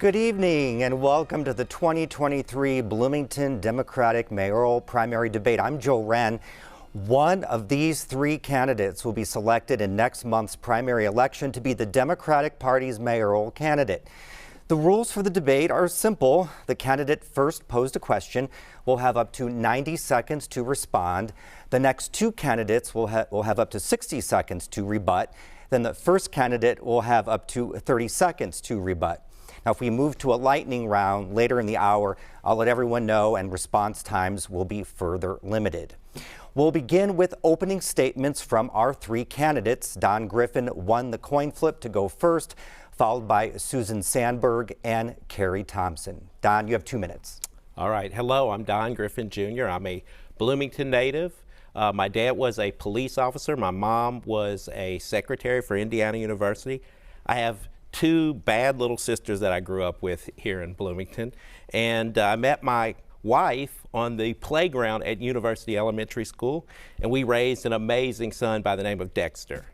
Good evening and welcome to the 2023 Bloomington Democratic Mayoral Primary Debate. I'm Joe Wren. One of these three candidates will be selected in next month's primary election to be the Democratic Party's mayoral candidate. The rules for the debate are simple. The candidate first posed a question will have up to 90 seconds to respond. The next two candidates will have up to 60 seconds to rebut. Then the first candidate will have up to 30 seconds to rebut. Now, if we move to a lightning round later in the hour, I'll let everyone know, and response times will be further limited. We'll begin with opening statements from our three candidates. Don Griffin won the coin flip to go first, followed by Susan Sandberg and Carrie Thompson. Don, you have 2 minutes. All right. Hello, I'm Don Griffin Jr. I'm a Bloomington native. My dad was a police officer. My mom was a secretary for Indiana University. I have two bad little sisters that I grew up with here in Bloomington. And I met my wife on the playground at University Elementary School, and we raised an amazing son by the name of Dexter.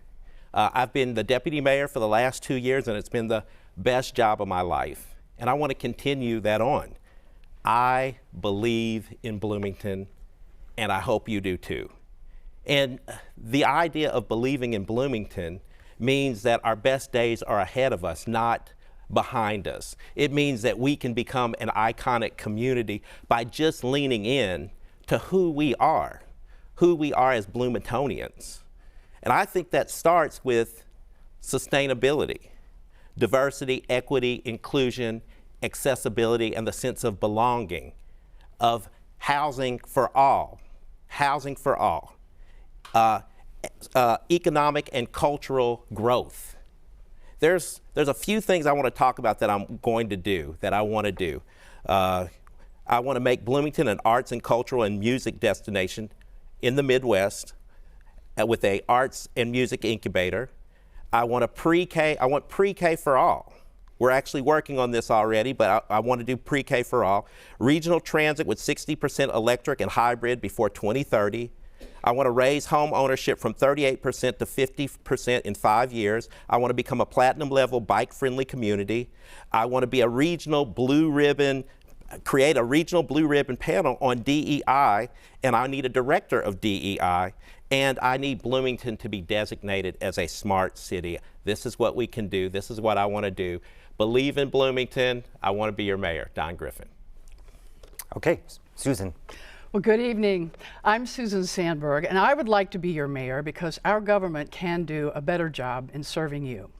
I've been the deputy mayor for the last 2 years, and it's been the best job of my life. And I want to continue that on. I believe in Bloomington, and I hope you do too. And the idea of believing in Bloomington means that our best days are ahead of us, not behind us. It means that we can become an iconic community by just leaning in to who we are as Bloomingtonians. And I think that starts with sustainability, diversity, equity, inclusion, accessibility, and the sense of belonging, of housing for all, economic and cultural growth. There's a few things I want to talk about that I'm going to do, that I want to do. I want to make Bloomington an arts and cultural and music destination in the Midwest with a arts and music incubator. I want pre-K for all. We're actually working on this already, but I want to do pre-K for all. Regional transit with 60% electric and hybrid before 2030. I want to raise home ownership from 38% to 50% in 5 years. I want to become a platinum level bike-friendly community. I want to be create a regional blue ribbon panel on DEI, and I need a director of DEI, and I need Bloomington to be designated as a smart city. This is what we can do. This is what I want to do. Believe in Bloomington. I want to be your mayor, Don Griffin. Okay, Susan. Well, good evening. I'm Susan Sandberg, and I would like to be your mayor because our government can do a better job in serving you.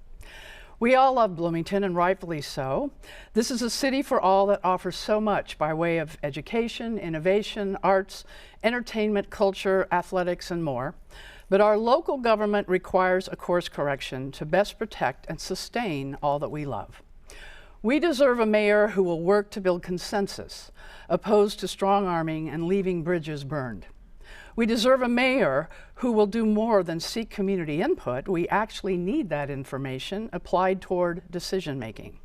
We all love Bloomington, and rightfully so. This is a city for all that offers so much by way of education, innovation, arts, entertainment, culture, athletics, and more. But our local government requires a course correction to best protect and sustain all that we love. We deserve a mayor who will work to build consensus, opposed to strong-arming and leaving bridges burned. We deserve a mayor who will do more than seek community input. We actually need that information applied toward decision-making.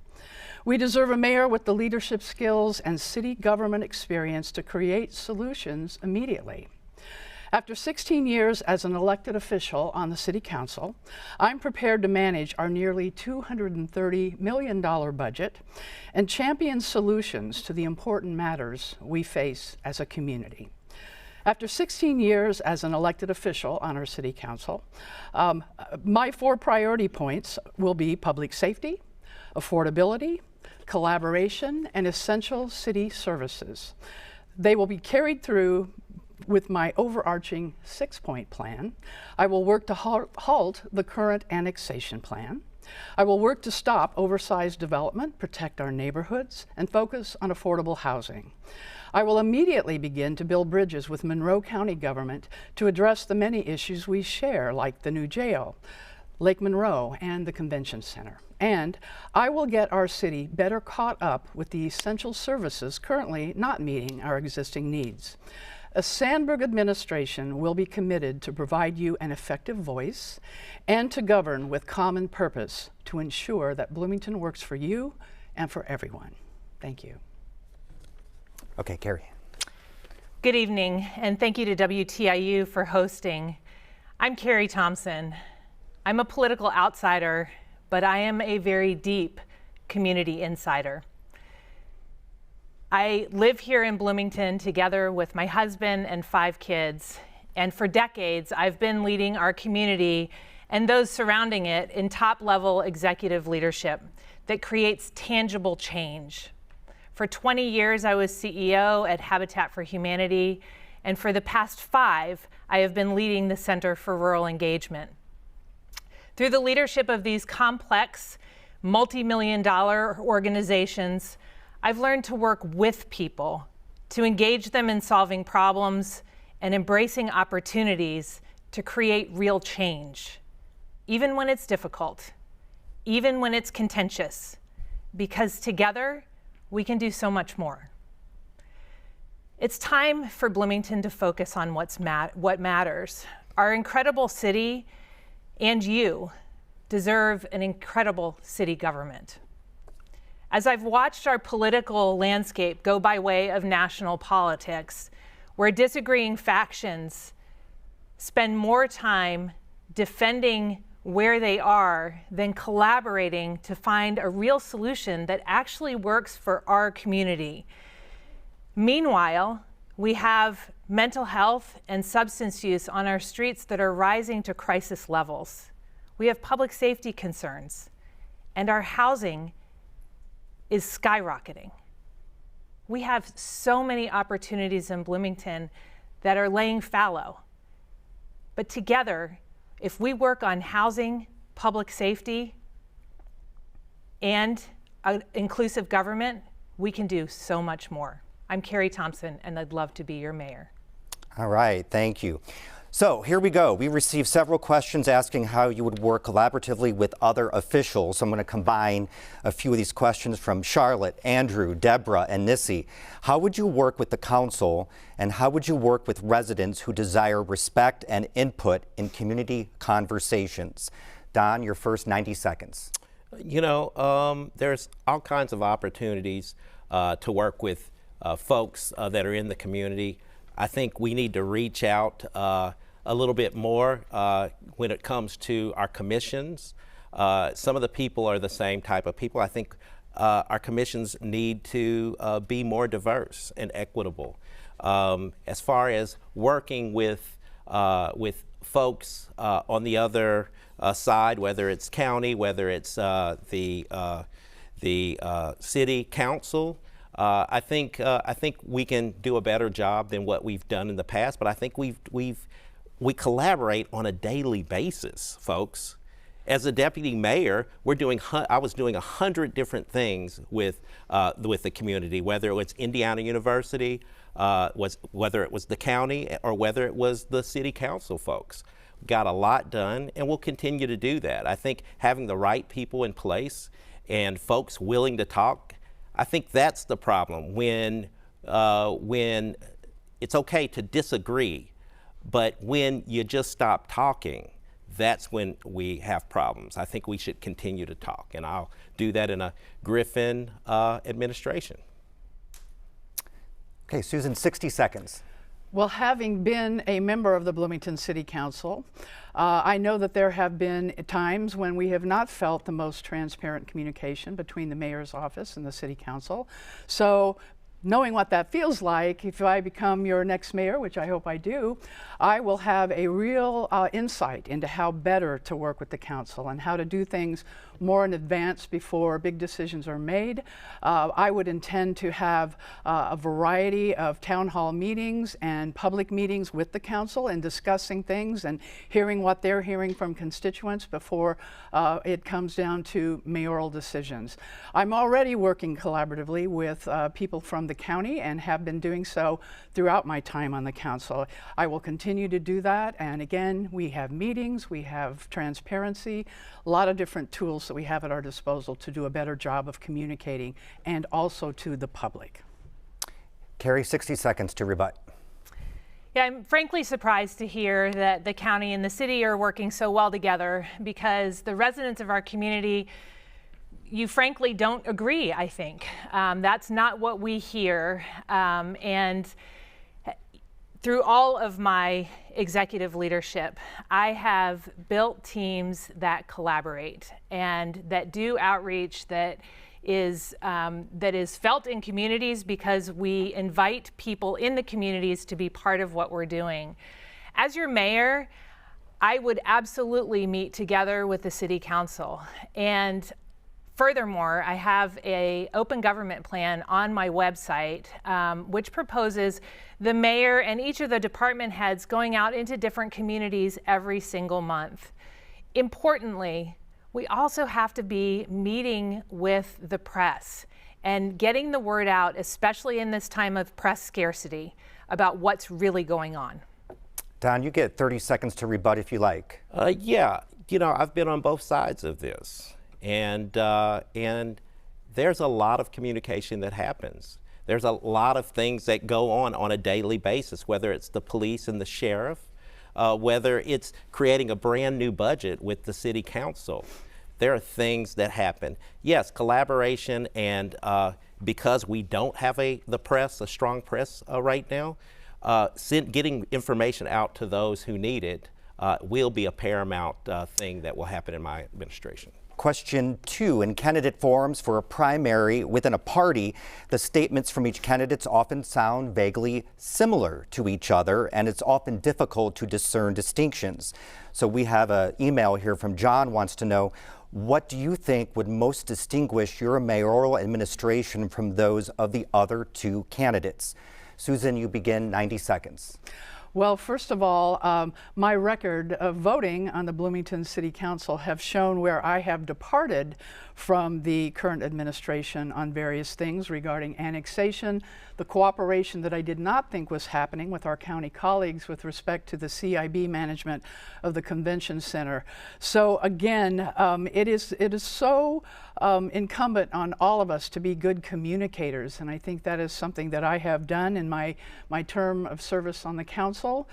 We deserve a mayor with the leadership skills and city government experience to create solutions immediately. After 16 years as an elected official on the City Council, I'm prepared to manage our nearly $230 million budget and champion solutions to the important matters we face as a community. After 16 years as an elected official on our City Council, my 4 priority points will be public safety, affordability, collaboration, and essential city services. They will be carried through with my overarching 6-point plan. I will work to halt the current annexation plan. I will work to stop oversized development, protect our neighborhoods, and focus on affordable housing. I will immediately begin to build bridges with Monroe County government to address the many issues we share, like the new jail, Lake Monroe, and the convention center. And I will get our city better caught up with the essential services currently not meeting our existing needs. A Sandberg administration will be committed to provide you an effective voice and to govern with common purpose to ensure that Bloomington works for you and for everyone. Thank you. Okay, Carrie. Good evening, and thank you to WTIU for hosting. I'm Carrie Thompson. I'm a political outsider, but I am a very deep community insider. I live here in Bloomington together with my husband and 5 kids, and for decades I've been leading our community and those surrounding it in top-level executive leadership that creates tangible change. For 20 years I was CEO at Habitat for Humanity, and for the past 5 I have been leading the Center for Rural Engagement. Through the leadership of these complex, multi-million-dollar organizations, I've learned to work with people, to engage them in solving problems and embracing opportunities to create real change, even when it's difficult, even when it's contentious, because together we can do so much more. It's time for Bloomington to focus on what matters. Our incredible city and you deserve an incredible city government. As I've watched our political landscape go by way of national politics, where disagreeing factions spend more time defending where they are than collaborating to find a real solution that actually works for our community. Meanwhile, we have mental health and substance use on our streets that are rising to crisis levels. We have public safety concerns, and our housing is skyrocketing. We have so many opportunities in Bloomington that are laying fallow. But together, if we work on housing, public safety, and inclusive government, we can do so much more. I'm Carrie Thompson, and I'd love to be your mayor. All right, thank you. So here we go. We received several questions asking how you would work collaboratively with other officials. I'm going to combine a few of these questions from Charlotte, Andrew, Deborah, and Nissy. How would you work with the council, and how would you work with residents who desire respect and input in community conversations? Don, your first 90 seconds. You know, there's all kinds of opportunities to work with folks that are in the community. I think we need to reach out a little bit more when it comes to our commissions. Some of the people are the same type of people. I think our commissions need to be more diverse and equitable. As far as working with folks on the other side, whether it's county, whether it's the city council, I think we can do a better job than what we've done in the past. But I think we collaborate on a daily basis, folks. As a deputy mayor, I was doing 100 different things with the community, whether it was Indiana University, whether it was the county, or whether it was the city council folks. Got a lot done, and we'll continue to do that. I think having the right people in place and folks willing to talk, I think that's the problem. When it's okay to disagree, but when you just stop talking, that's when we have problems. I think we should continue to talk, and I'll do that in a Griffin administration. Okay, Susan, 60 seconds. Well, having been a member of the Bloomington City Council, I know that there have been times when we have not felt the most transparent communication between the mayor's office and the city council. So knowing what that feels like, if I become your next mayor, which I hope I do, I will have a real insight into how better to work with the council and how to do things more in advance before big decisions are made. I would intend to have a variety of town hall meetings and public meetings with the council and discussing things and hearing what they're hearing from constituents before it comes down to mayoral decisions. I'm already working collaboratively with people from the county and have been doing so throughout my time on the council. I will continue to do that, and again, we have meetings, we have transparency, a lot of different tools that we have at our disposal to do a better job of communicating, and also to the public. Carrie, 60 seconds to rebut. Yeah, I'm frankly surprised to hear that the county and the city are working so well together, because the residents of our community, you frankly don't agree, I think. That's not what we hear. And through all of my executive leadership, I have built teams that collaborate and that do outreach that that is felt in communities because we invite people in the communities to be part of what we're doing. As your mayor, I would absolutely meet together with the city council. And furthermore, I have an open government plan on my website, which proposes the mayor and each of the department heads going out into different communities every single month. Importantly, we also have to be meeting with the press and getting the word out, especially in this time of press scarcity, about what's really going on. Don, you get 30 seconds to rebut if you like. Yeah, I've been on both sides of this, and there's a lot of communication that happens. There's a lot of things that go on a daily basis, whether it's the police and the sheriff, whether it's creating a brand new budget with the city council. There are things that happen. Yes, collaboration, and because we don't have a strong press right now, getting information out to those who need it will be a paramount thing that will happen in my administration. Question 2, in candidate forums for a primary within a party, the statements from each candidate often sound vaguely similar to each other, and it's often difficult to discern distinctions. So we have an email here from John, wants to know, what do you think would most distinguish your mayoral administration from those of the other 2 candidates? Susan, you begin, 90 seconds. Well, first of all, my record of voting on the Bloomington City Council have shown where I have departed from the current administration on various things regarding annexation, the cooperation that I did not think was happening with our county colleagues with respect to the CIB management of the convention center. So again, it is so incumbent on all of us to be good communicators, and I think that is something that I have done in my term of service on the council,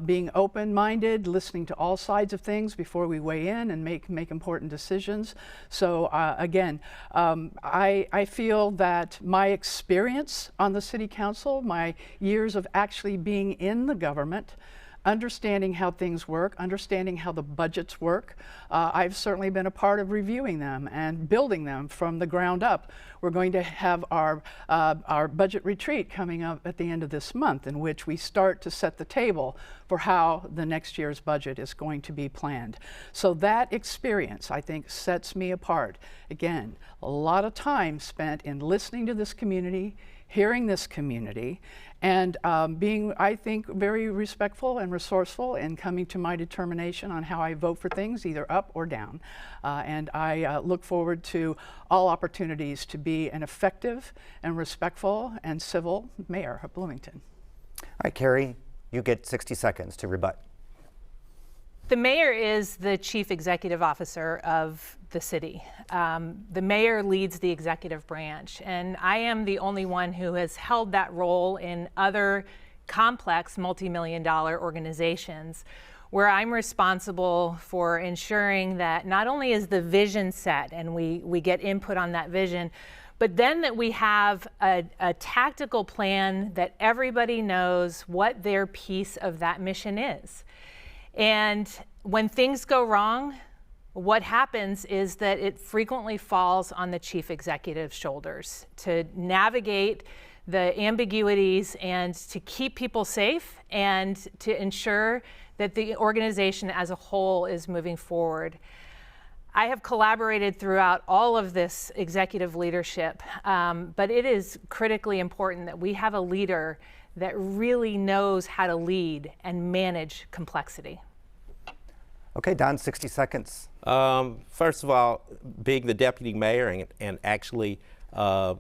being open-minded, listening to all sides of things before we weigh in and make important decisions. So again, I feel that my experience on the city council, my years of actually being in the government, understanding how things work, understanding how the budgets work. I've certainly been a part of reviewing them and building them from the ground up. We're going to have our budget retreat coming up at the end of this month, in which we start to set the table for how the next year's budget is going to be planned. So that experience, I think, sets me apart. Again, a lot of time spent in listening to this community, hearing this community, and being, I think, very respectful and resourceful in coming to my determination on how I vote for things, either up or down. And I look forward to all opportunities to be an effective and respectful and civil mayor of Bloomington. All right, Carrie, you get 60 seconds to rebut. The mayor is the chief executive officer of the city. The mayor leads the executive branch, and I am the only one who has held that role in other complex multi-million-dollar organizations, where I'm responsible for ensuring that not only is the vision set and we get input on that vision, but then that we have a tactical plan that everybody knows what their piece of that mission is. And when things go wrong, what happens is that it frequently falls on the chief executive's shoulders to navigate the ambiguities and to keep people safe and to ensure that the organization as a whole is moving forward. I have collaborated throughout all of this executive leadership, but it is critically important that we have a leader that really knows how to lead and manage complexity. Okay, Don, 60 seconds. First of all, being the deputy mayor and actually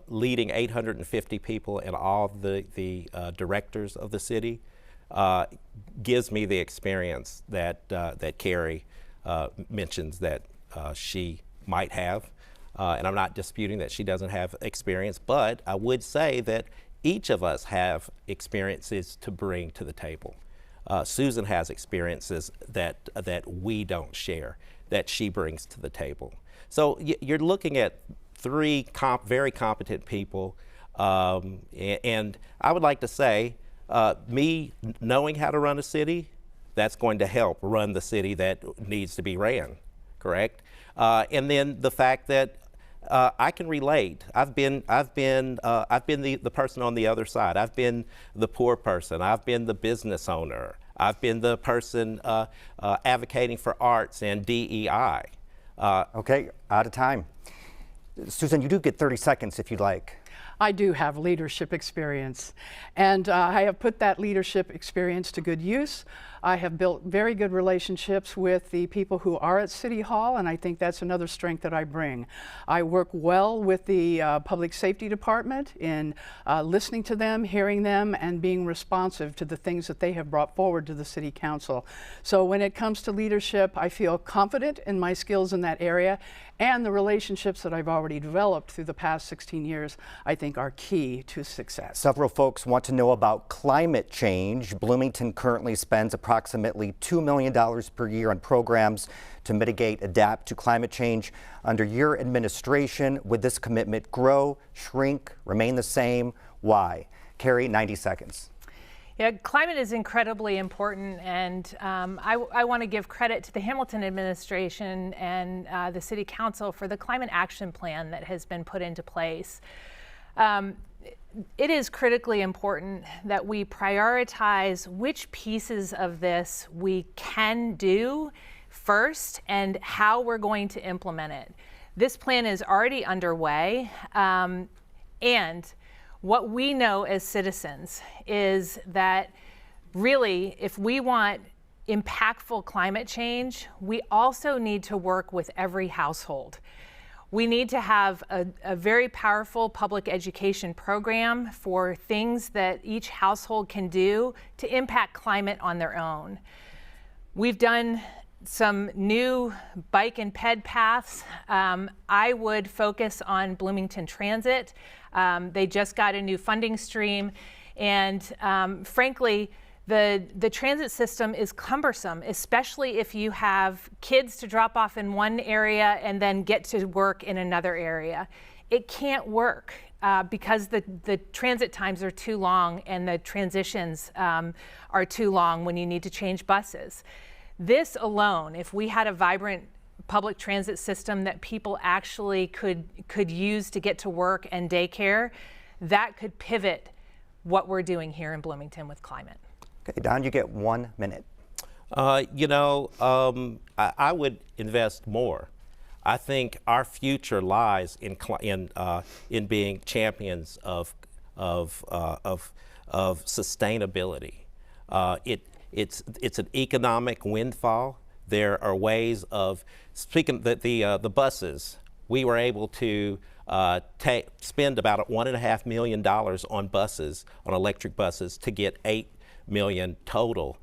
leading 850 people and all the directors of the city gives me the experience that Carrie mentions that she might have. And I'm not disputing that she doesn't have experience, but I would say that each of us have experiences to bring to the table. Susan has experiences that we don't share, that she brings to the table. So you're looking at 3 very competent people, and I would like to say, me knowing how to run a city, that's going to help run the city that needs to be ran, correct? And then the fact that I can relate. I've been the person on the other side. I've been the poor person. I've been the business owner. I've been the person advocating for arts and DEI. Okay, out of time. Susan, you do get 30 seconds if you'd like. I do have leadership experience, and I have put that leadership experience to good use. I have built very good relationships with the people who are at City Hall, and I think that's another strength that I bring. I work well with the Public Safety Department in listening to them, hearing them, and being responsive to the things that they have brought forward to the City Council. So when it comes to leadership, I feel confident in my skills in that area, and the relationships that I've already developed through the past 16 years, I think are key to success. Several folks want to know about climate change. Bloomington currently spends approximately $2 million per year on programs to mitigate, adapt to climate change. Under your administration, would this commitment grow, shrink, remain the same? Why? Carrie, 90 seconds. Yeah, climate is incredibly important, and I want to give credit to the Hamilton administration and the City Council for the climate action plan that has been put into place. It is critically important that we prioritize which pieces of this we can do first and how we're going to implement it. This plan is already underway, and what we know as citizens is that really, if we want impactful climate change, we also need to work with every household. We need to have a very powerful public education program for things that each household can do to impact climate on their own. We've done some new bike and ped paths. I would focus on Bloomington Transit. They just got a new funding stream, and frankly, the transit system is cumbersome, especially if you have kids to drop off in one area and then get to work in another area. It can't work because the transit times are too long and the transitions are too long when you need to change buses. This alone, if we had a vibrant public transit system that people actually could use to get to work and daycare, that could pivot what we're doing here in Bloomington with climate. Okay, Don, you get 1 minute. I would invest more. I think our future lies in being champions of sustainability. It's an economic windfall. There are ways of speaking the buses. We were able to spend about $1.5 million on buses, on electric buses, to get $8 million total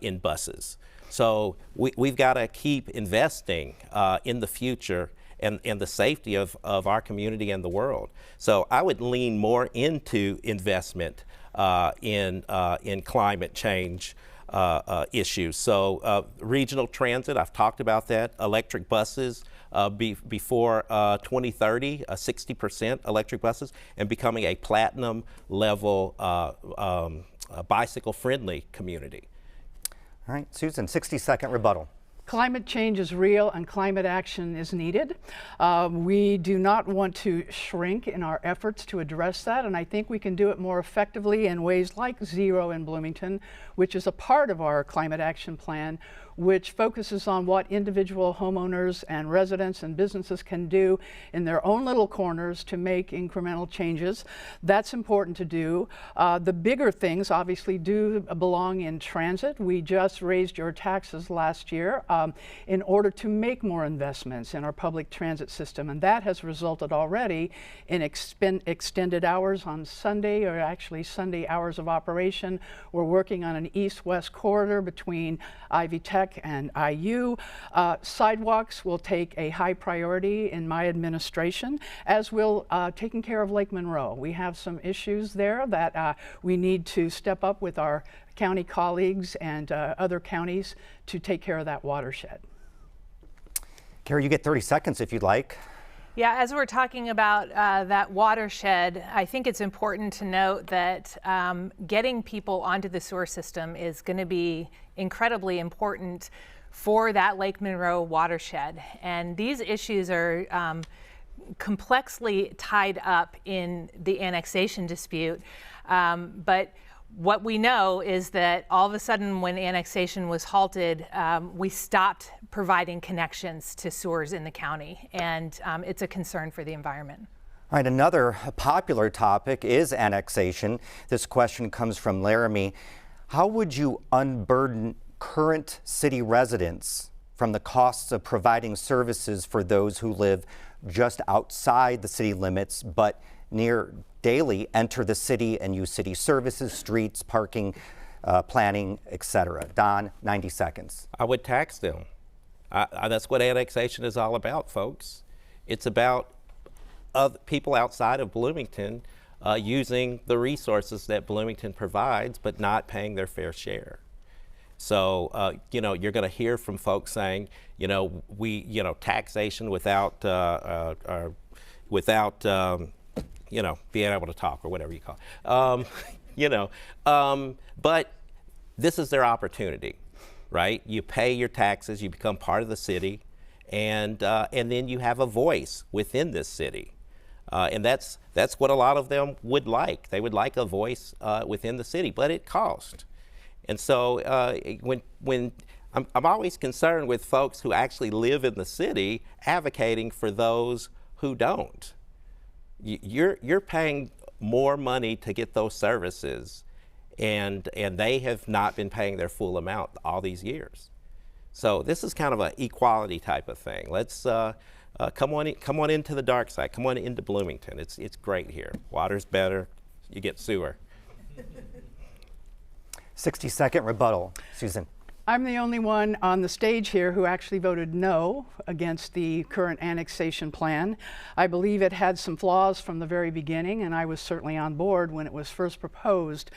in buses. So we've got to keep investing in the future and the safety of our community and the world. So I would lean more into investment in climate change issues. So regional transit, I've talked about that. Electric buses before 2030, 60% electric buses, and becoming a platinum level bicycle-friendly community. All right, Susan, 60-second rebuttal. Climate change is real and climate action is needed. We do not want to shrink in our efforts to address that, and I think we can do it more effectively in ways like Zero in Bloomington, which is a part of our climate action plan, which focuses on what individual homeowners and residents and businesses can do in their own little corners to make incremental changes. That's important to do. The bigger things obviously do belong in transit. We just raised your taxes last year in order to make more investments in our public transit system, and that has resulted already in extended hours on Sunday, or actually Sunday hours of operation. We're working on an east-west corridor between Ivy Tech and IU. Sidewalks will take a high priority in my administration, as will taking care of Lake Monroe. We have some issues there that we need to step up with our county colleagues and other counties to take care of that watershed. Carrie, you get 30 seconds if you'd like. Yeah, as we're talking about that watershed, I think it's important to note that getting people onto the sewer system is going to be incredibly important for that Lake Monroe watershed. And these issues are complexly tied up in the annexation dispute. But what we know is that all of a sudden when annexation was halted, we stopped providing connections to sewers in the county, and it's a concern for the environment. All right, another popular topic is annexation. This question comes from Laramie. How would you unburden current city residents from the costs of providing services for those who live just outside the city limits but near daily enter the city and use city services, streets, parking, planning, etc.? Don, 90 seconds. I would tax them. That's what annexation is all about, folks. It's about people outside of Bloomington using the resources that Bloomington provides, but not paying their fair share. So, you're going to hear from folks saying, taxation without, being able to talk or whatever you call it. But this is their opportunity, right? You pay your taxes, you become part of the city, and then you have a voice within this city. And that's what a lot of them would like. They would like a voice within the city, but it costs. And so when I'm always concerned with folks who actually live in the city advocating for those who don't. You're paying more money to get those services, and they have not been paying their full amount all these years. So this is kind of an equality type of thing. Let's come on into the dark side. Come on into Bloomington. It's great here. Water's better. You get sewer. 60-second rebuttal. Susan. I'm the only one on the stage here who actually voted no against the current annexation plan. I believe it had some flaws from the very beginning, and I was certainly on board when it was first proposed.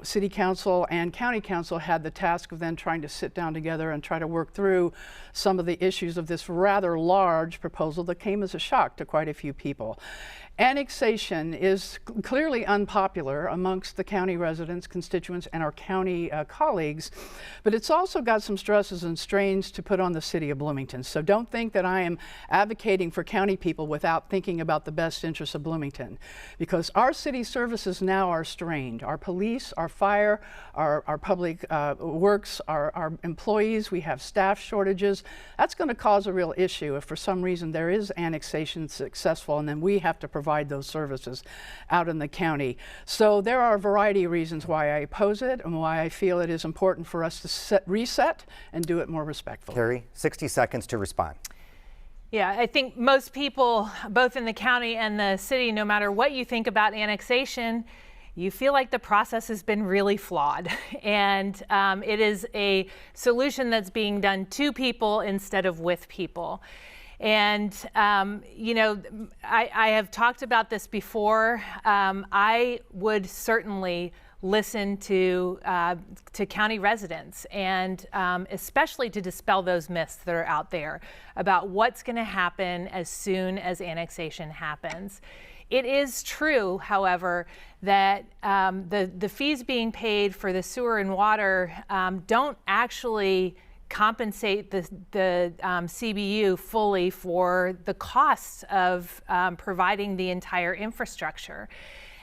City Council and County Council had the task of then trying to sit down together and try to work through some of the issues of this rather large proposal that came as a shock to quite a few people. Annexation is clearly unpopular amongst the county residents, constituents, and our county colleagues, but it's also got some stresses and strains to put on the city of Bloomington. So don't think that I am advocating for county people without thinking about the best interests of Bloomington, because our city services now are strained. Our police, our fire, our public works, our employees, we have staff shortages. That's going to cause a real issue if for some reason there is annexation successful and then we have to provide those services out in the county. So there are a variety of reasons why I oppose it and why I feel it is important for us to reset and do it more respectfully. Carrie, 60 seconds to respond. Yeah, I think most people, both in the county and the city, no matter what you think about annexation, you feel like the process has been really flawed. And it is a solution that's being done to people instead of with people. And, I have talked about this before. I would certainly listen to county residents, and especially to dispel those myths that are out there about what's going to happen as soon as annexation happens. It is true, however, that the fees being paid for the sewer and water don't actually compensate the CBU fully for the costs of providing the entire infrastructure.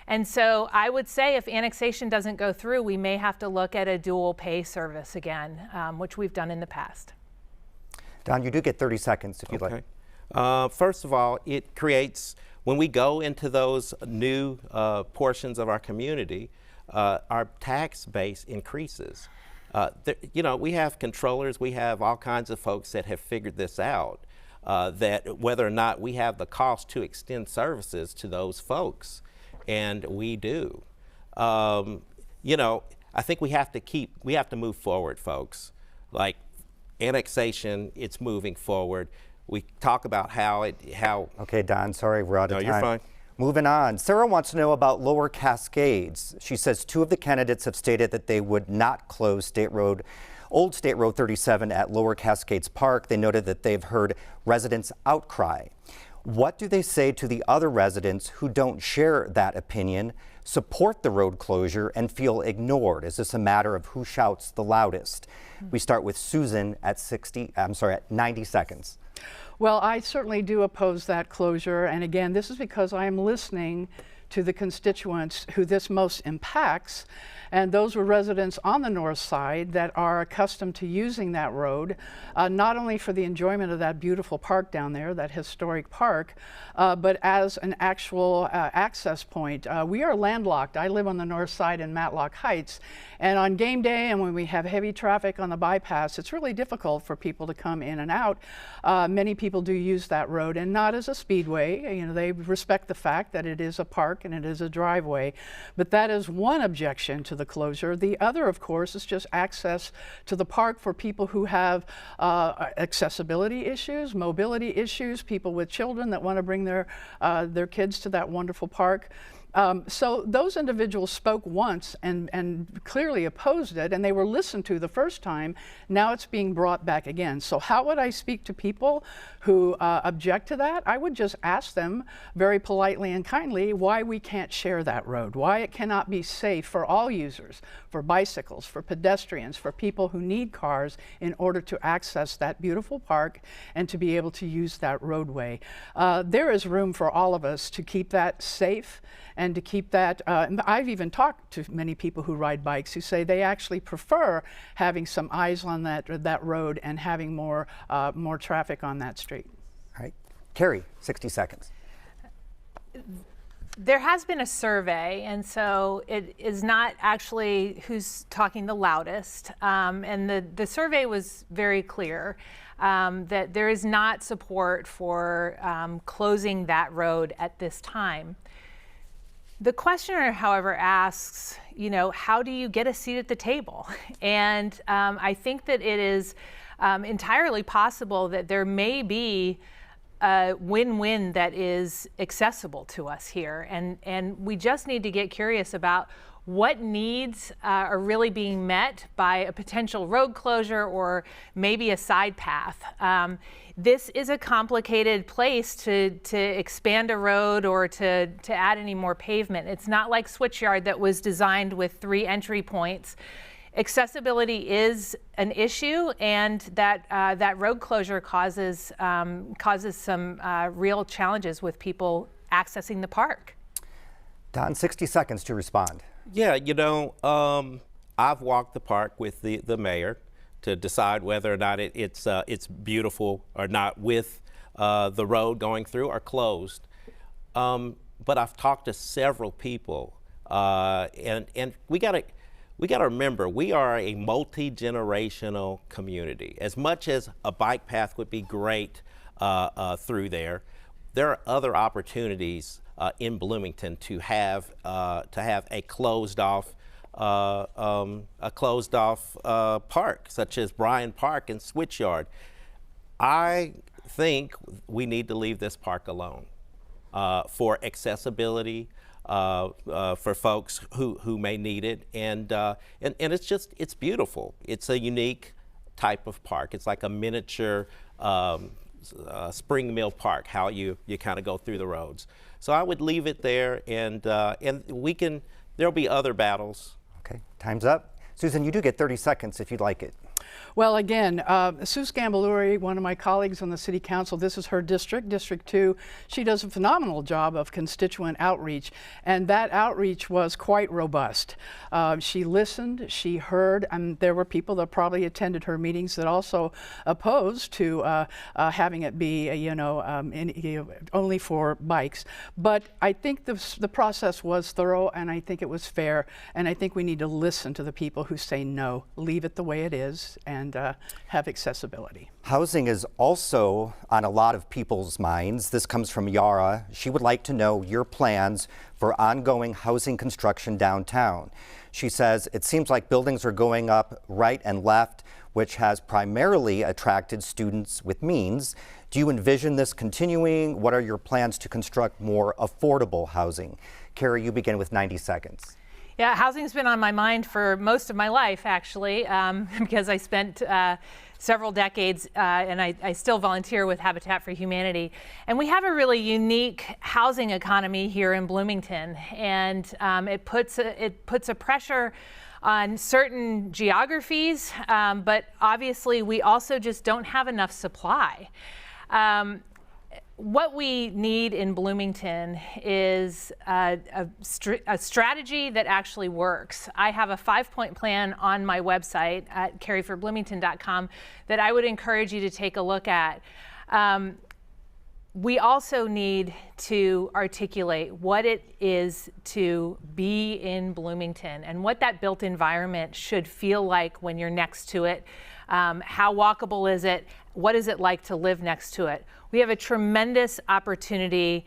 And so I would say if annexation doesn't go through, we may have to look at a dual pay service again, which we've done in the past. Don, you do get 30 seconds if you'd like. First of all, it creates, when we go into those new portions of our community, our tax base increases. We have controllers, we have all kinds of folks that have figured this out, that whether or not we have the cost to extend services to those folks, and we do. I think we have to move forward, folks. Like annexation, it's moving forward. We talk about how. Okay, Don, sorry, we're out of time. No, you're fine. Moving on, Sarah wants to know about Lower Cascades. She says 2 of the candidates have stated that they would not close Old State Road 37 at Lower Cascades Park. They noted that they've heard residents outcry. What do they say to the other residents who don't share that opinion, support the road closure, and feel ignored? Is this a matter of who shouts the loudest? We start with Susan at 90 seconds. Well, I certainly do oppose that closure. And again, this is because I am listening to the constituents who this most impacts. And those were residents on the north side that are accustomed to using that road, not only for the enjoyment of that beautiful park down there, that historic park, but as an actual access point. We are landlocked. I live on the north side in Matlock Heights. And on game day and when we have heavy traffic on the bypass, it's really difficult for people to come in and out. Many people do use that road, and not as a speedway. You know, they respect the fact that it is a park and it is a driveway. But that is one objection to the closure. The other, of course, is just access to the park for people who have accessibility issues, mobility issues, people with children that want to bring their kids to that wonderful park. So those individuals spoke once and clearly opposed it, and they were listened to the first time. Now it's being brought back again. So how would I speak to people who object to that? I would just ask them very politely and kindly why we can't share that road, why it cannot be safe for all users, for bicycles, for pedestrians, for people who need cars in order to access that beautiful park and to be able to use that roadway. There is room for all of us to keep that safe and to keep that, I've even talked to many people who ride bikes who say they actually prefer having some eyes on that road and having more traffic on that street. All right. Carrie, 60 seconds. There has been a survey, and so it is not actually who's talking the loudest. And the survey was very clear that there is not support for closing that road at this time. The questioner, however, asks, you know, how do you get a seat at the table? And I think that it is entirely possible that there may be a win-win that is accessible to us here. And we just need to get curious about what needs are really being met by a potential road closure or maybe a side path. This is a complicated place to expand a road or to add any more pavement. It's not like Switchyard that was designed with 3 entry points. Accessibility is an issue, and that road closure causes some real challenges with people accessing the park. Don, 60 seconds to respond. Yeah, you know, I've walked the park with the mayor to decide whether or not it's beautiful or not, with the road going through or closed. But I've talked to several people, and we gotta remember, we are a multi-generational community. As much as a bike path would be great through there are other opportunities in Bloomington to have a closed off park, such as Bryan Park and Switchyard. I think we need to leave this park alone for accessibility, for folks who may need it, and it's beautiful. It's a unique type of park. It's like a miniature Spring Mill Park, how you kind of go through the roads. So I would leave it there, and there'll be other battles. Okay, time's up. Susan, you do get 30 seconds if you'd like it. Well, again, Sue Scambaluri, one of my colleagues on the City Council, this is her district, District 2. She does a phenomenal job of constituent outreach, and that outreach was quite robust. She listened, she heard, and there were people that probably attended her meetings that also opposed to having it be, only for bikes. But I think the process was thorough, and I think it was fair, and I think we need to listen to the people who say no, leave it the way it is, and have accessibility. Housing is also on a lot of people's minds. This comes from Yara. She would like to know your plans for ongoing housing construction downtown. She says it seems like buildings are going up right and left, which has primarily attracted students with means. Do you envision this continuing? What are your plans to construct more affordable housing? Carrie, you begin with 90 seconds. Yeah, housing's been on my mind for most of my life, actually, because I spent several decades, and I still volunteer with Habitat for Humanity. And we have a really unique housing economy here in Bloomington, and it puts a pressure on certain geographies, but obviously we also just don't have enough supply. What we need in Bloomington is a strategy that actually works. I have a 5-point plan on my website at caryforbloomington.com that I would encourage you to take a look at. We also need to articulate what it is to be in Bloomington and what that built environment should feel like when you're next to it. How walkable is it? What is it like to live next to it? We have a tremendous opportunity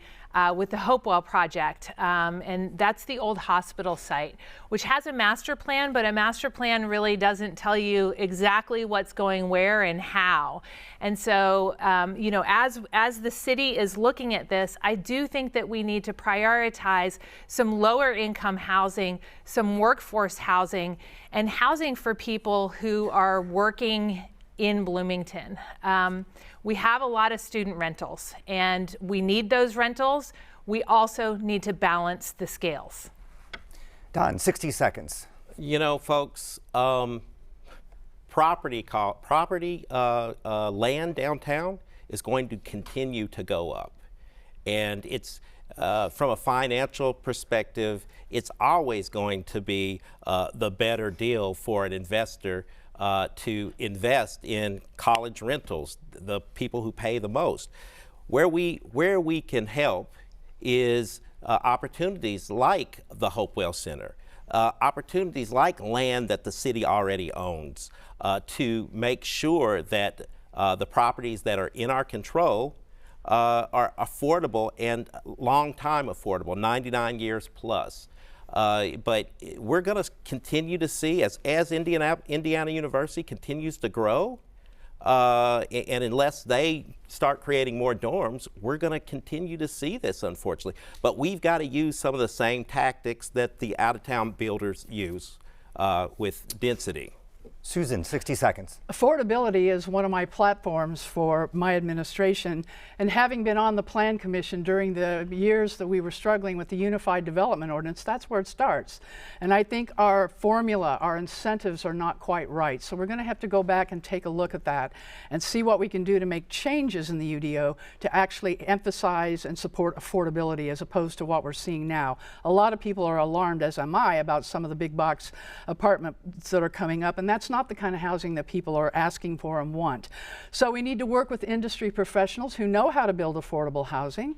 with the Hopewell project, and that's the old hospital site, which has a master plan, but a master plan really doesn't tell you exactly what's going where and how. And so, you know, as the city is looking at this, I do think that we need to prioritize some lower income housing, some workforce housing, and housing for people who are working in Bloomington. We have a lot of student rentals, and we need those rentals. We also need to balance the scales. Don, 60 seconds. You know, folks, land downtown is going to continue to go up. And it's, from a financial perspective, it's always going to be the better deal for an investor to invest in college rentals, the people who pay the most. Where we can help is opportunities like the Hopewell Center, opportunities like land that the city already owns, to make sure that the properties that are in our control are affordable and long time affordable, 99 years plus. But we're going to continue to see, as Indiana University continues to grow, and unless they start creating more dorms, we're going to continue to see this, unfortunately. But we've got to use some of the same tactics that the out-of-town builders use with density. Susan, 60 seconds. Affordability is one of my platforms for my administration, and having been on the Plan Commission during the years that we were struggling with the Unified Development Ordinance, that's where it starts. And I think our formula, our incentives are not quite right. So we're going to have to go back and take a look at that and see what we can do to make changes in the UDO to actually emphasize and support affordability as opposed to what we're seeing now. A lot of people are alarmed, as am I, about some of the big box apartments that are coming up, and that's not the kind of housing that people are asking for and want. So we need to work with industry professionals who know how to build affordable housing.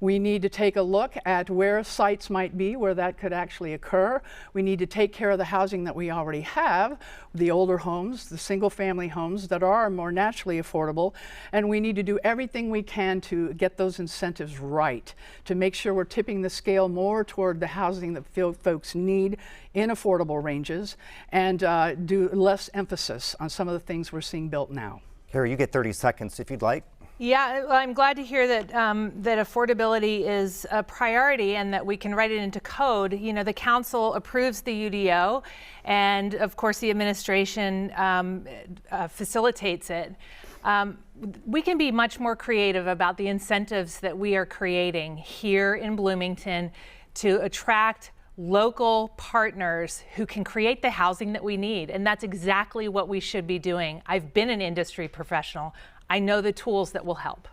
We need to take a look at where sites might be where that could actually occur. We need to take care of the housing that we already have, the older homes, the single family homes that are more naturally affordable, and we need to do everything we can to get those incentives right, to make sure we're tipping the scale more toward the housing that folks need in affordable ranges, and do less emphasis on some of the things we're seeing built now. Carrie, you get 30 seconds if you'd like. Yeah, well, I'm glad to hear that that affordability is a priority and that we can write it into code. You know, the council approves the UDO, and of course the administration facilitates it. We can be much more creative about the incentives that we are creating here in Bloomington to attract local partners who can create the housing that we need. And that's exactly what we should be doing. I've been an industry professional. I know the tools that will help.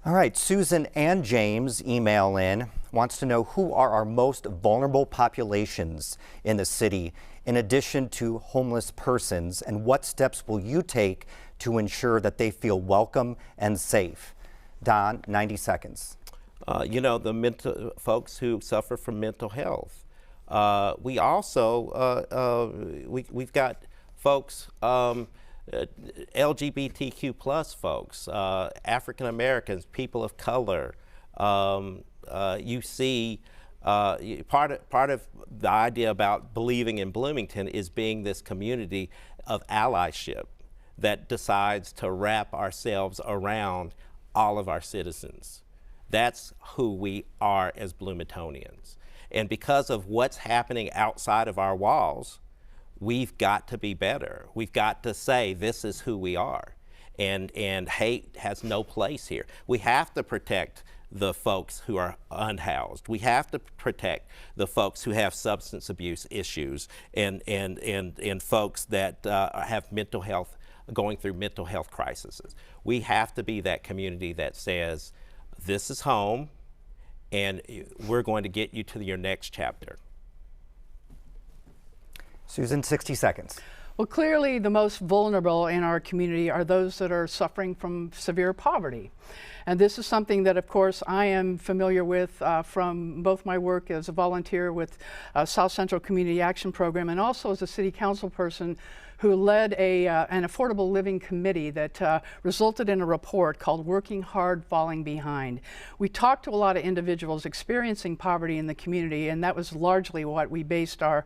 All right, Susan and James email in, wants to know who are our most vulnerable populations in the city, in addition to homeless persons, and what steps will you take to ensure that they feel welcome and safe? Don, 90 seconds. You know, the folks who suffer from mental health. We also, we've got folks, LGBTQ plus folks, African Americans, people of color. You see, part of the idea about believing in Bloomington is being this community of allyship that decides to wrap ourselves around all of our citizens. That's who we are as Bloomingtonians. And because of what's happening outside of our walls, we've got to be better. We've got to say this is who we are. And hate has no place here. We have to protect the folks who are unhoused. We have to protect the folks who have substance abuse issues and folks that have mental health going through mental health crises. We have to be that community that says, this is home, and we're going to get you to your next chapter. Susan, 60 seconds. Well, clearly the most vulnerable in our community are those that are suffering from severe poverty. And this is something that, of course, I am familiar with from both my work as a volunteer with South Central Community Action Program and also as a city council person who led an affordable living committee that resulted in a report called Working Hard, Falling Behind. We talked to a lot of individuals experiencing poverty in the community, and that was largely what we based our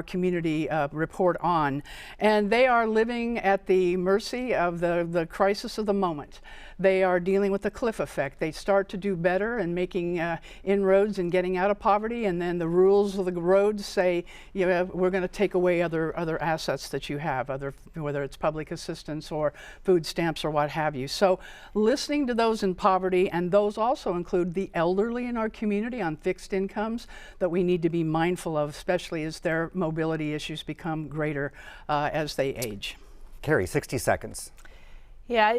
community report on. And they are living at the mercy of the crisis of the moment. They are dealing with the cliff effect. They start to do better and making inroads and getting out of poverty, and then the rules of the road say, you know, we're going to take away other assets that you have, whether it's public assistance or food stamps or what have you. So listening to those in poverty, and those also include the elderly in our community on fixed incomes that we need to be mindful of, especially as their mobility issues become greater as they age. Carrie, 60 seconds. Yeah,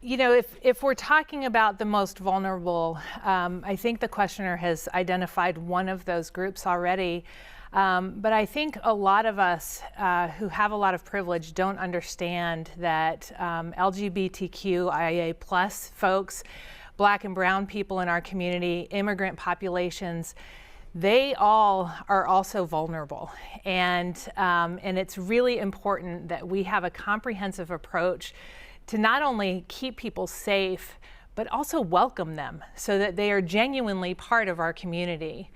you know, if we're talking about the most vulnerable, I think the questioner has identified one of those groups already. But I think a lot of us who have a lot of privilege don't understand that LGBTQIA plus folks, Black and brown people in our community, immigrant populations, they all are also vulnerable. And it's really important that we have a comprehensive approach to not only keep people safe, but also welcome them so that they are genuinely part of our community.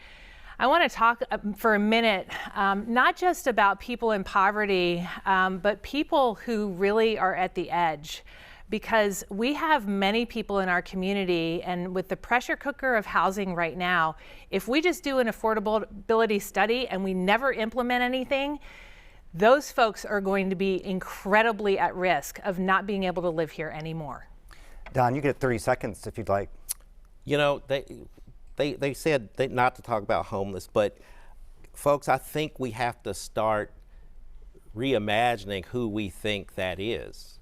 I want to talk for a minute, not just about people in poverty, but people who really are at the edge. Because we have many people in our community, and with the pressure cooker of housing right now, if we just do an affordability study and we never implement anything, those folks are going to be incredibly at risk of not being able to live here anymore. Don, you get 30 seconds if you'd like. You know, they said not to talk about homeless, but folks, I think we have to start reimagining who we think that is.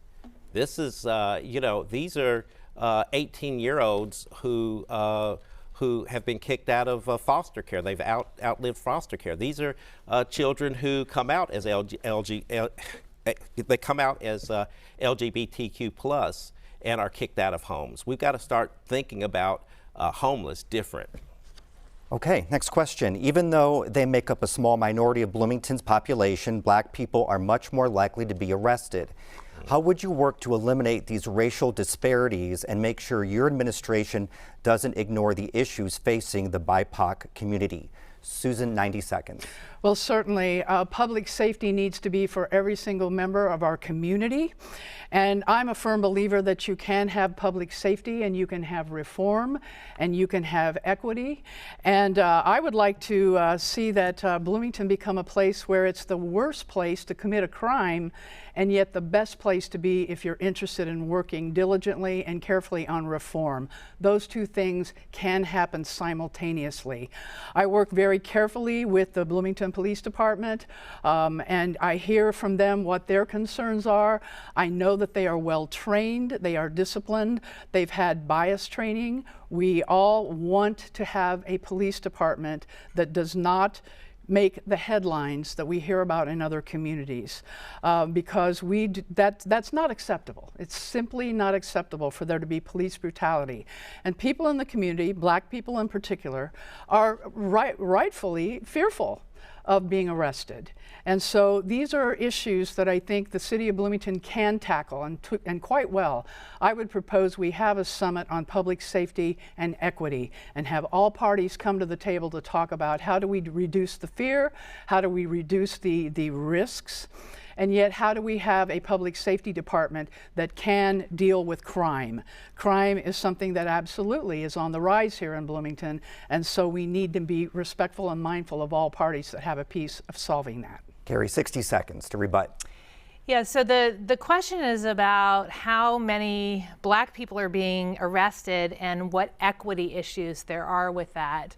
This is, you know, these are 18-year-olds who have been kicked out of foster care. They've outlived foster care. These are children who come out as LGBTQ plus and are kicked out of homes. We've got to start thinking about homeless different. Okay, next question. Even though they make up a small minority of Bloomington's population, Black people are much more likely to be arrested. How would you work to eliminate these racial disparities and make sure your administration doesn't ignore the issues facing the BIPOC community? Susan, 90 seconds. Well, certainly, public safety needs to be for every single member of our community. And I'm a firm believer that you can have public safety and you can have reform and you can have equity. And I would like to see that Bloomington become a place where it's the worst place to commit a crime and yet the best place to be if you're interested in working diligently and carefully on reform. Those two things can happen simultaneously. I work very carefully with the Bloomington Police Department, and I hear from them what their concerns are. I know that they are well trained, they are disciplined, they've had bias training. We all want to have a police department that does not make the headlines that we hear about in other communities, because that's not acceptable. It's simply not acceptable for there to be police brutality. And people in the community, Black people in particular, are rightfully fearful of being arrested. And so these are issues that I think the city of Bloomington can tackle and quite well. I would propose we have a summit on public safety and equity and have all parties come to the table to talk about how do we reduce the fear, how do we reduce the risks, and yet how do we have a public safety department that can deal with crime? Crime is something that absolutely is on the rise here in Bloomington, and so we need to be respectful and mindful of all parties that have a piece of solving that. Carrie, 60 seconds to rebut. Yeah, so the question is about how many Black people are being arrested and what equity issues there are with that.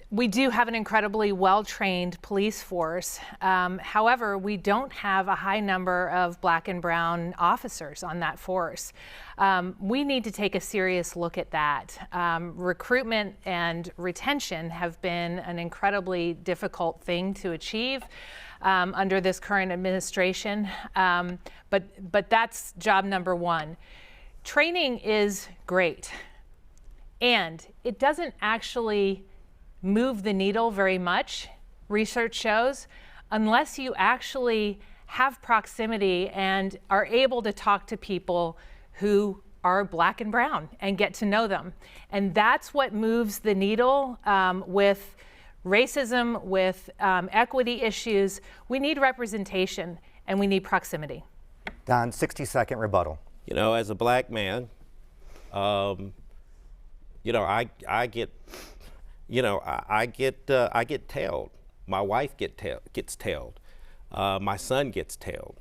We do have an incredibly well-trained police force. However, we don't have a high number of Black and brown officers on that force. We need to take a serious look at that. Recruitment and retention have been an incredibly difficult thing to achieve under this current administration, but that's job number one. Training is great, and it doesn't actually move the needle very much, research shows, unless you actually have proximity and are able to talk to people who are Black and brown and get to know them. And that's what moves the needle with racism, with equity issues. We need representation and we need proximity. Don, 60-second rebuttal. You know, as a Black man, you know, I get tailed. My wife gets tailed. My son gets tailed.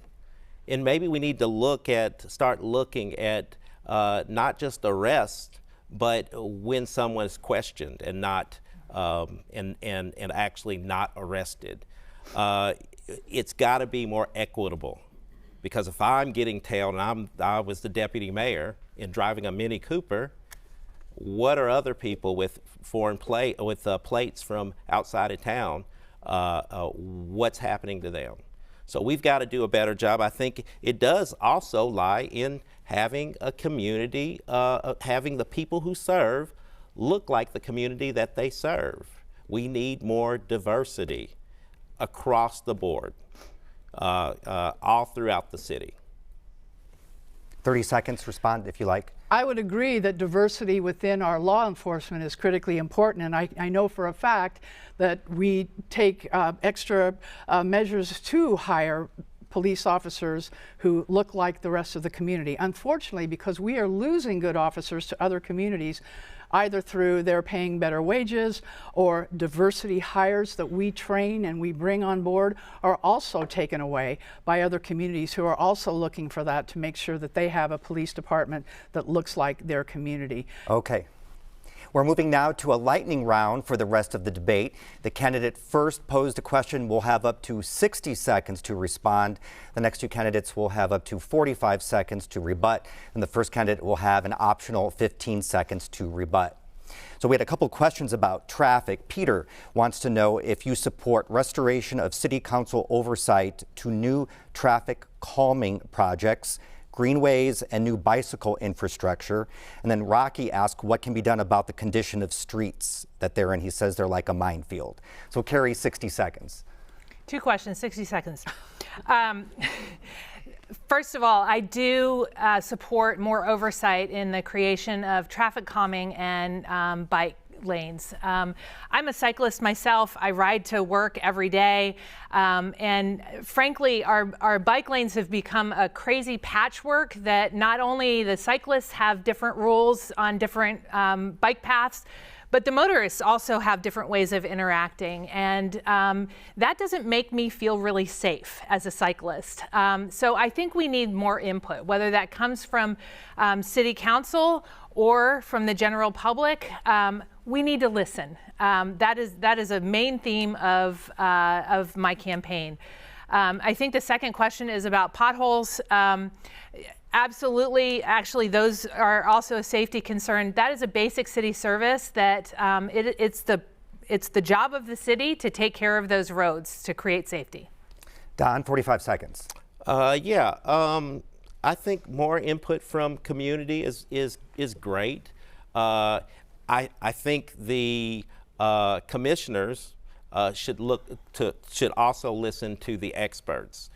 And maybe we need to start looking at not just arrest, but when someone's questioned and not and actually not arrested. It's got to be more equitable, because if I'm getting tailed and I was the deputy mayor and driving a Mini Cooper, what are other people with plates from outside of town? What's happening to them? So we've got to do a better job. I think it does also lie in having a community, having the people who serve look like the community that they serve. We need more diversity across the board, all throughout the city. 30 seconds, respond if you like. I would agree that diversity within our law enforcement is critically important, and I know for a fact that we take extra measures to hire police officers who look like the rest of the community. Unfortunately, because we are losing good officers to other communities, either through their paying better wages or diversity hires that we train and we bring on board are also taken away by other communities who are also looking for that to make sure that they have a police department that looks like their community. Okay. We're moving now to a lightning round for the rest of the debate. The candidate first posed a question will have up to 60 seconds to respond. The next two candidates will have up to 45 seconds to rebut, and the first candidate will have an optional 15 seconds to rebut. So we had a couple questions about traffic. Peter wants to know if you support restoration of City Council oversight to new traffic calming projects, greenways, and new bicycle infrastructure. And then Rocky asked what can be done about the condition of streets that they're in. He says they're like a minefield. So Carrie, 60 seconds. Two questions, 60 seconds. First of all, I do support more oversight in the creation of traffic calming and bike lanes. I'm a cyclist myself. I ride to work every day. And frankly, our bike lanes have become a crazy patchwork that not only the cyclists have different rules on different bike paths, but the motorists also have different ways of interacting, and that doesn't make me feel really safe as a cyclist. So I think we need more input, whether that comes from City Council or from the general public. We need to listen. That is a main theme of my campaign. I think the second question is about potholes. Absolutely. Actually, those are also a safety concern. That is a basic city service that it's the job of the city to take care of those roads to create safety. Don, 45 seconds. I think more input from community is great. I think the commissioners should also listen to the experts.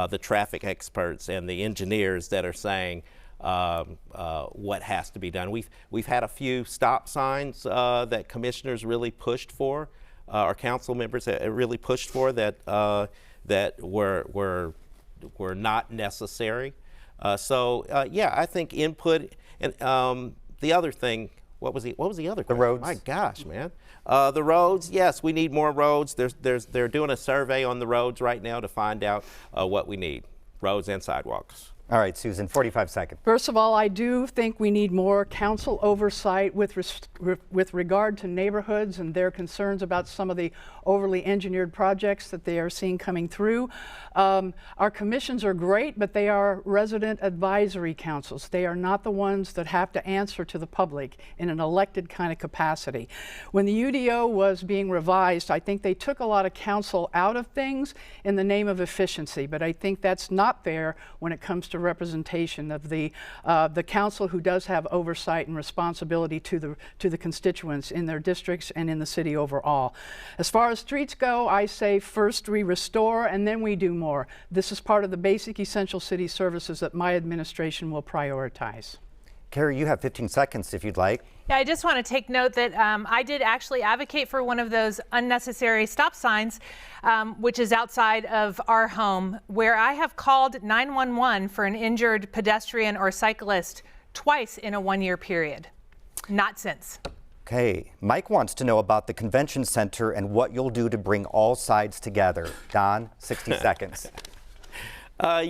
The traffic experts and the engineers that are saying what has to be done. We've had a few stop signs that commissioners really pushed for, our council members really pushed for that were not necessary. I think input and the other thing. What was the other question? The roads. My gosh, man. The roads, yes, we need more roads. They're doing a survey on the roads right now to find out what we need, roads and sidewalks. All right, Susan, 45 seconds. First of all, I do think we need more council oversight with regard to neighborhoods and their concerns about some of the overly engineered projects that they are seeing coming through. Our commissions are great, but they are resident advisory councils. They are not the ones that have to answer to the public in an elected kind of capacity. When the UDO was being revised, I think they took a lot of council out of things in the name of efficiency, but I think that's not fair when it comes to representation of the council, who does have oversight and responsibility to the constituents in their districts and in the city overall. As far as streets go, I say first we restore and then we do more. This is part of the basic essential city services that my administration will prioritize. Carrie, you have 15 seconds if you'd like. Yeah, I just want to take note that I did actually advocate for one of those unnecessary stop signs, which is outside of our home, where I have called 911 for an injured pedestrian or cyclist twice in a one-year period. Not since. Okay, Mike wants to know about the convention center and what you'll do to bring all sides together. Don, 60 seconds. I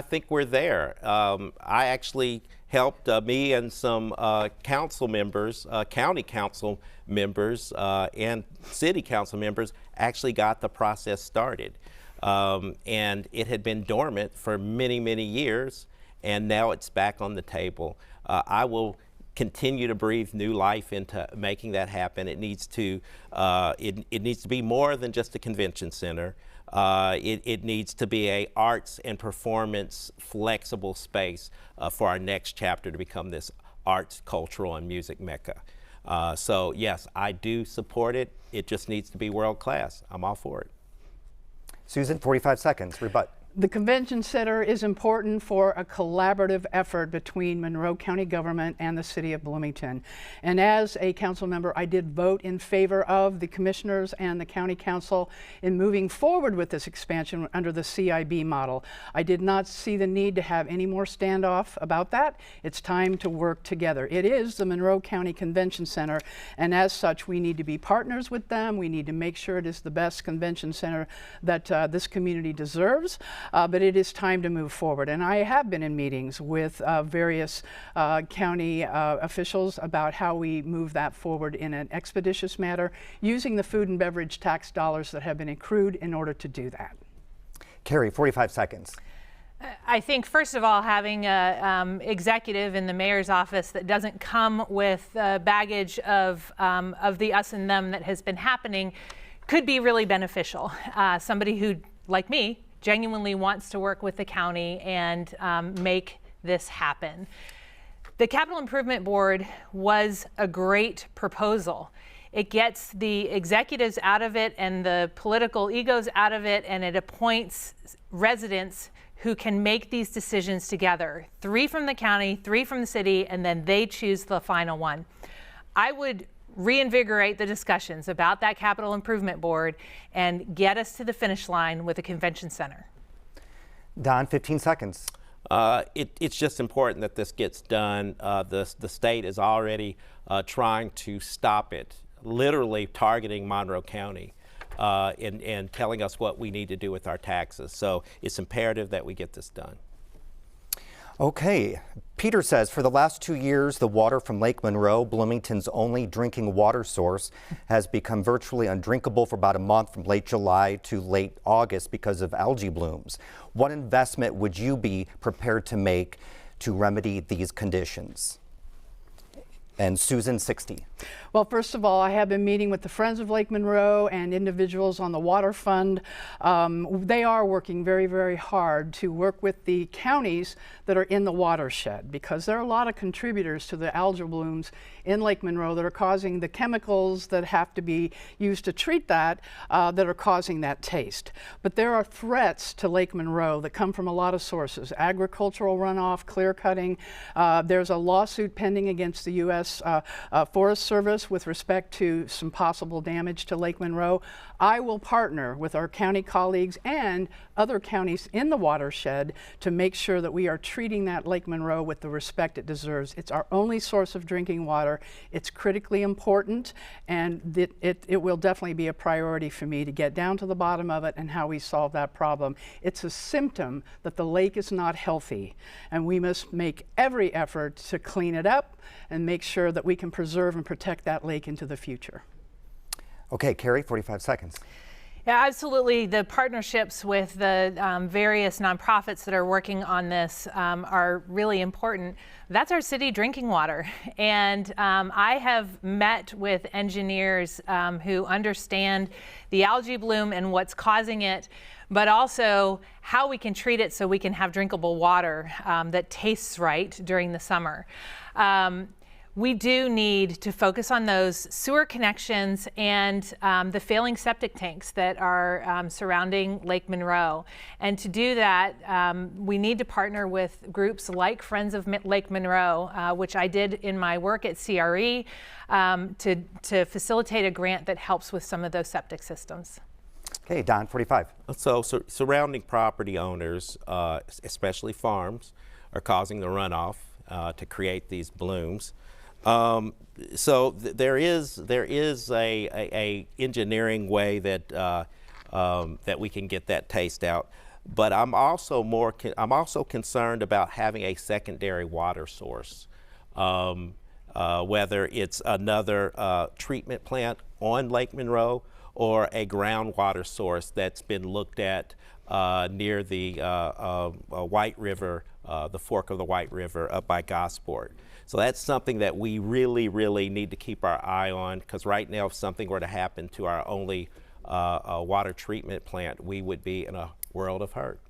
think we're there. I actually helped me and some council members, county council members, and city council members actually got the process started. And it had been dormant for many, many years, and now it's back on the table. I will continue to breathe new life into making that happen. It needs to be more than just a convention center. It needs to be a arts and performance flexible space for our next chapter to become this arts, cultural, and music mecca. So yes, I do support it. It just needs to be world class. I'm all for it. Susan, 45 seconds, rebut. The convention center is important for a collaborative effort between Monroe County government and the city of Bloomington. And as a council member, I did vote in favor of the commissioners and the county council in moving forward with this expansion under the CIB model. I did not see the need to have any more standoff about that. It's time to work together. It is the Monroe County Convention Center, and as such, we need to be partners with them. We need to make sure it is the best convention center that this community deserves. But it is time to move forward. And I have been in meetings with various county officials about how we move that forward in an expeditious manner, using the food and beverage tax dollars that have been accrued in order to do that. Carrie, 45 seconds. I think, first of all, having an executive in the mayor's office that doesn't come with baggage of the us and them that has been happening could be really beneficial. Somebody who, like me, genuinely wants to work with the county and make this happen. The Capital Improvement Board was a great proposal. It gets the executives out of it and the political egos out of it, and it appoints residents who can make these decisions together. 3 from the county, 3 from the city, and then they choose the final one. I would reinvigorate the discussions about that Capital Improvement Board and get us to the finish line with a convention center. Don, 15 seconds. It's just important that this gets done. The state is already trying to stop it, literally targeting Monroe County and telling us what we need to do with our taxes. So it's imperative that we get this done. Okay, Peter says, for the last 2 years, the water from Lake Monroe, Bloomington's only drinking water source, has become virtually undrinkable for about a month from late July to late August because of algae blooms. What investment would you be prepared to make to remedy these conditions? And Susan, 60. Well, first of all, I have been meeting with the Friends of Lake Monroe and individuals on the Water Fund. They are working very, very hard to work with the counties that are in the watershed, because there are a lot of contributors to the algal blooms in Lake Monroe that are causing the chemicals that have to be used to treat that, that are causing that taste. But there are threats to Lake Monroe that come from a lot of sources: agricultural runoff, clear cutting. There's a lawsuit pending against the U.S. U.S. Forest Service with respect to some possible damage to Lake Monroe. I will partner with our county colleagues and other counties in the watershed to make sure that we are treating that Lake Monroe with the respect it deserves. It's our only source of drinking water. It's critically important, and it will definitely be a priority for me to get down to the bottom of it and how we solve that problem. It's a symptom that the lake is not healthy, and we must make every effort to clean it up and make sure that we can preserve and protect that lake into the future. Okay, Carrie, 45 seconds. Yeah, absolutely. The partnerships with the various nonprofits that are working on this are really important. That's our city drinking water. And I have met with engineers who understand the algae bloom and what's causing it, but also how we can treat it so we can have drinkable water that tastes right during the summer. We do need to focus on those sewer connections and the failing septic tanks that are surrounding Lake Monroe. And to do that, we need to partner with groups like Friends of Lake Monroe, which I did in my work at CRE, to facilitate a grant that helps with some of those septic systems. Okay, Don, 45. So surrounding property owners, especially farms, are causing the runoff to create these blooms. There is a engineering way that that we can get that taste out, but I'm also concerned about having a secondary water source, whether it's another treatment plant on Lake Monroe or a groundwater source that's been looked at near the White River, the fork of the White River up by Gosport. So that's something that we really need to keep our eye on, because right now if something were to happen to our only water treatment plant, we would be in a world of hurt.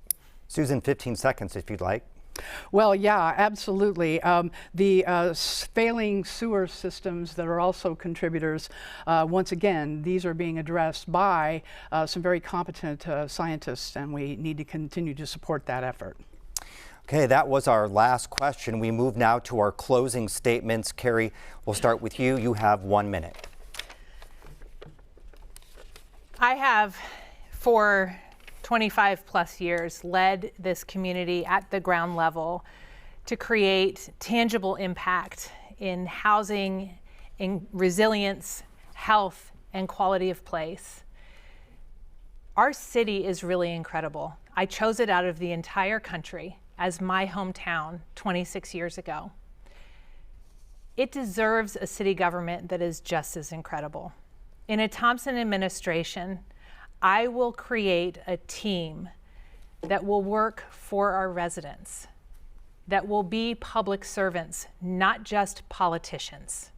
Susan, 15 seconds if you'd like. Well, yeah, absolutely. The failing sewer systems that are also contributors, once again, these are being addressed by some very competent scientists, and we need to continue to support that effort. Okay, that was our last question. We move now to our closing statements. Carrie, we'll start with you. You have 1 minute. I have, for 25 plus years, led this community at the ground level to create tangible impact in housing, in resilience, health, and quality of place. Our city is really incredible. I chose it out of the entire country as my hometown 26 years ago. It deserves a city government that is just as incredible. In a Thompson administration, I will create a team that will work for our residents, that will be public servants, not just politicians,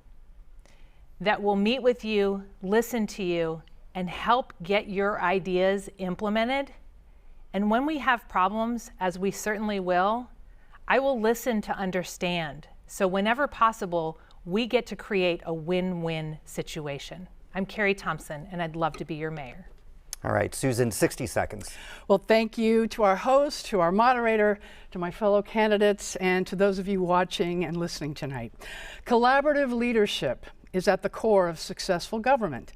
that will meet with you, listen to you, and help get your ideas implemented. And when we have problems, as we certainly will, I will listen to understand. So whenever possible, we get to create a win-win situation. I'm Carrie Thompson, and I'd love to be your mayor. All right, Susan, 60 seconds. Well, thank you to our host, to our moderator, to my fellow candidates, and to those of you watching and listening tonight. Collaborative leadership is at the core of successful government.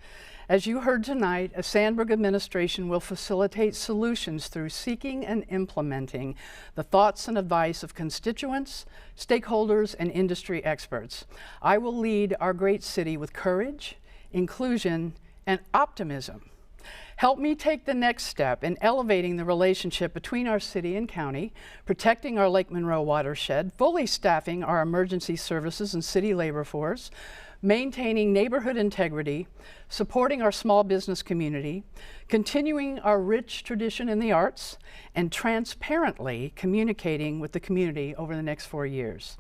As you heard tonight, a Sandberg administration will facilitate solutions through seeking and implementing the thoughts and advice of constituents, stakeholders, and industry experts. I will lead our great city with courage, inclusion, and optimism. Help me take the next step in elevating the relationship between our city and county, protecting our Lake Monroe watershed, fully staffing our emergency services and city labor force, maintaining neighborhood integrity, supporting our small business community, continuing our rich tradition in the arts, and transparently communicating with the community over the next 4 years.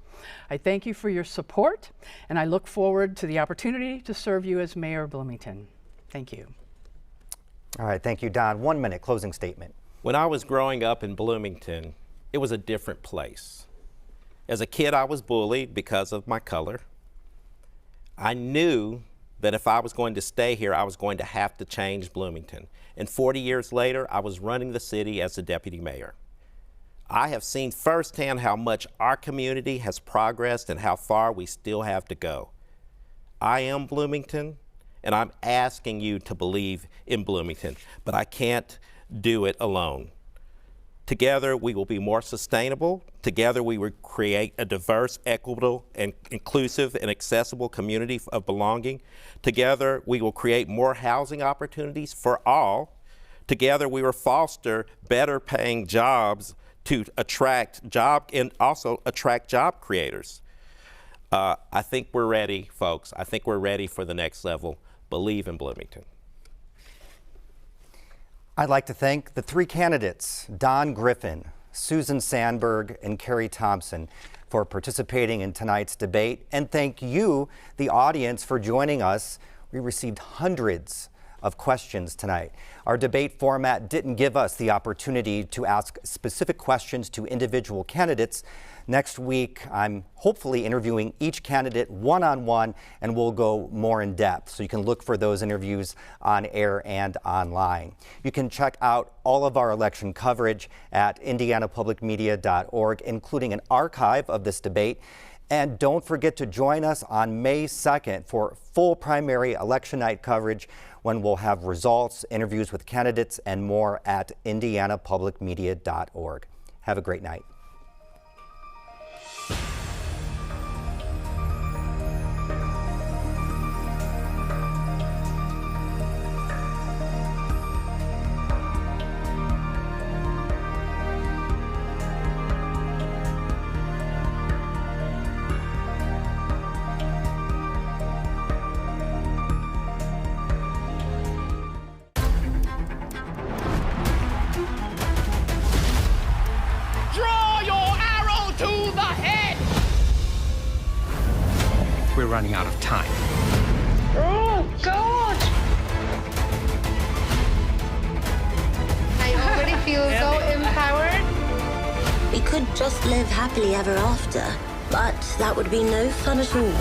I thank you for your support, and I look forward to the opportunity to serve you as Mayor of Bloomington. Thank you. All right, thank you, Don. 1 minute, closing statement. When I was growing up in Bloomington, it was a different place. As a kid, I was bullied because of my color. I knew that if I was going to stay here, I was going to have to change Bloomington. And 40 years later, I was running the city as the deputy mayor. I have seen firsthand how much our community has progressed and how far we still have to go. I am Bloomington, and I'm asking you to believe in Bloomington, but I can't do it alone. Together, we will be more sustainable. Together, we will create a diverse, equitable, and inclusive and accessible community of belonging. Together, we will create more housing opportunities for all. Together, we will foster better paying jobs to attract and also attract job creators. I think we're ready, folks. I think we're ready for the next level. Believe in Bloomington. I'd like to thank the three candidates, Don Griffin, Susan Sandberg, and Carrie Thompson, for participating in tonight's debate. And thank you, the audience, for joining us. We received hundreds of questions tonight. Our debate format didn't give us the opportunity to ask specific questions to individual candidates. Next week, I'm hopefully interviewing each candidate one-on-one, and we'll go more in depth. So you can look for those interviews on air and online. You can check out all of our election coverage at indianapublicmedia.org, including an archive of this debate. And don't forget to join us on May 2nd for full primary election night coverage, when we'll have results, interviews with candidates, and more at indianapublicmedia.org. Have a great night. We're running out of time. Oh, God! I already feel so empowered. We could just live happily ever after, but that would be no fun at all.